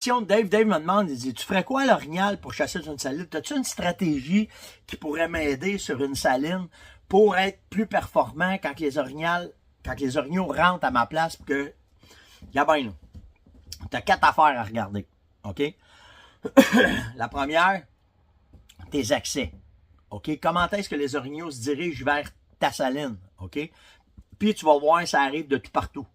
Dave me demande, il dit, tu ferais quoi à l'orignal pour chasser une saline? As-tu une stratégie qui pourrait m'aider sur une saline pour être plus performant quand les orignaux rentrent à ma place? Pour que, Gabin, t'as 4 affaires à regarder, OK? La première, tes accès, OK? Comment est-ce que les orignaux se dirigent vers ta saline, OK? Puis tu vas voir, ça arrive de tout partout.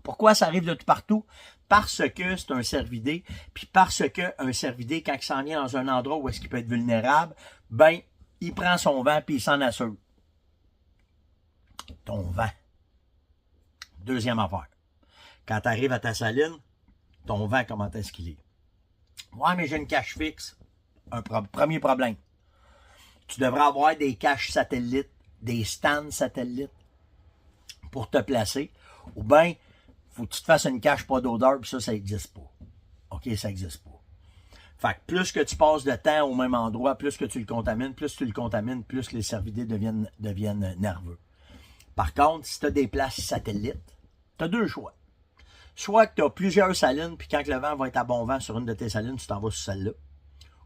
Pourquoi ça arrive de tout partout? Parce que c'est un cervidé, puis parce qu'un cervidé, quand il s'en vient dans un endroit où est-ce qu'il peut être vulnérable, ben, il prend son vent puis il s'en assure. Ton vent. Deuxième affaire. Quand tu arrives à ta saline, ton vent, comment est-ce qu'il est? Ouais, mais j'ai une cache fixe. Premier problème. Tu devrais avoir des caches satellites, des stands satellites pour te placer. Ou bien, faut que tu te fasses une cache pas d'odeur, puis ça n'existe pas. OK, ça n'existe pas. Fait que plus que tu passes de temps au même endroit, plus que tu le contamines, plus les cervidés deviennent nerveux. Par contre, si tu as des places satellites, tu as deux choix. Soit que tu as plusieurs salines, puis quand le vent va être à bon vent sur une de tes salines, tu t'en vas sur celle-là.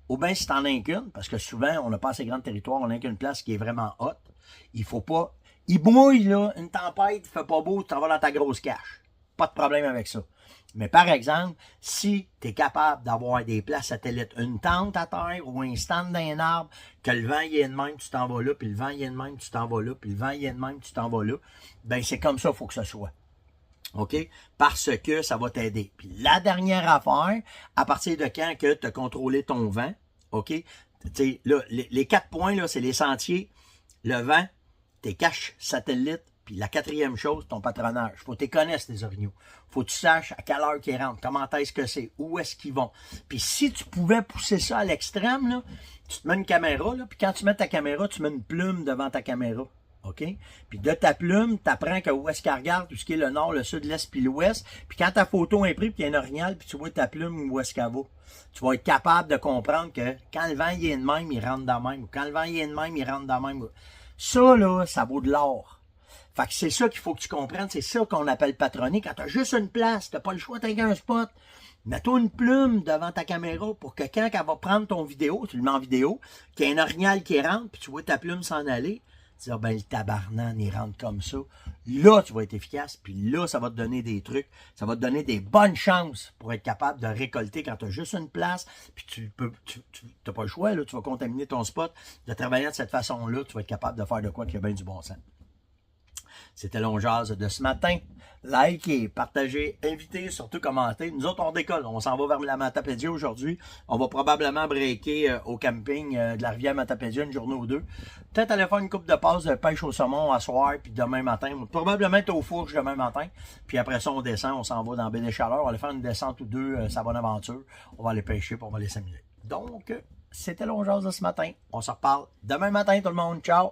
Ou bien si tu en as qu'une, parce que souvent, on n'a pas assez grand territoire, on n'a qu'une place qui est vraiment haute, il faut pas... Il mouille, là, une tempête, il fait pas beau, tu t'en vas dans ta grosse cache. Pas de problème avec ça. Mais par exemple, si tu es capable d'avoir des places satellites, une tente à terre ou un stand d'un arbre, que le vent y est de même, tu t'en vas là, puis le vent y est de même, tu t'en vas là, puis le vent y est de même, tu t'en vas là, ben c'est comme ça qu'il faut que ce soit. OK? Parce que ça va t'aider. Puis la dernière affaire, à partir de quand que tu as contrôlé ton vent, OK? T'sais, là, les 4 points, là, c'est les sentiers, le vent, tes caches satellites, puis la quatrième chose, ton patronage. Faut que tu connaisses tes orignaux. Faut que tu saches à quelle heure qu'ils rentrent, comment est-ce que c'est, où est-ce qu'ils vont. Puis si tu pouvais pousser ça à l'extrême, là, tu te mets une caméra, là, puis quand tu mets ta caméra, tu mets une plume devant ta caméra. OK? Puis de ta plume, tu apprends que où est-ce qu'elle regarde, tout ce qui est le nord, le sud, l'est, puis l'ouest. Puis quand ta photo est prise, puis il y a un orignal, puis tu vois ta plume, où est-ce qu'elle va. Tu vas être capable de comprendre que quand le vent y est de même, il rentre de même. Ou quand le vent y est de même, il rentre de même. Ça, là, ça vaut de l'or. Fait que c'est ça qu'il faut que tu comprennes. C'est ça qu'on appelle patronner. Quand tu as juste une place, tu n'as pas le choix d'être un spot. Mets-toi une plume devant ta caméra pour que quand elle va prendre ton vidéo, tu le mets en vidéo, qu'il y ait un orignal qui rentre, puis tu vois ta plume s'en aller, tu dis, ben le tabarnan, il rentre comme ça. Là, tu vas être efficace, puis là, ça va te donner des trucs, ça va te donner des bonnes chances pour être capable de récolter quand tu as juste une place, puis tu n'as pas le choix, là, tu vas contaminer ton spot, de travailler de cette façon-là, tu vas être capable de faire de quoi qu'il y a bien du bon sens. C'était l'On-Jase de ce matin. Likez, partagez, invitez, surtout commentez. Nous autres, on décolle. On s'en va vers la Matapédia aujourd'hui. On va probablement breaker au camping de la rivière Matapédia une journée ou deux. Peut-être aller faire une coupe de passe de pêche au saumon à soir, puis demain matin. Probablement être au fourche demain matin. Puis après ça, on descend, on s'en va dans Baie des Chaleurs. On va aller faire une descente ou deux, sa bonne aventure. On va aller pêcher, puis on va aller s'amuser. Donc, c'était l'On-Jase de ce matin. On se reparle demain matin, tout le monde. Ciao!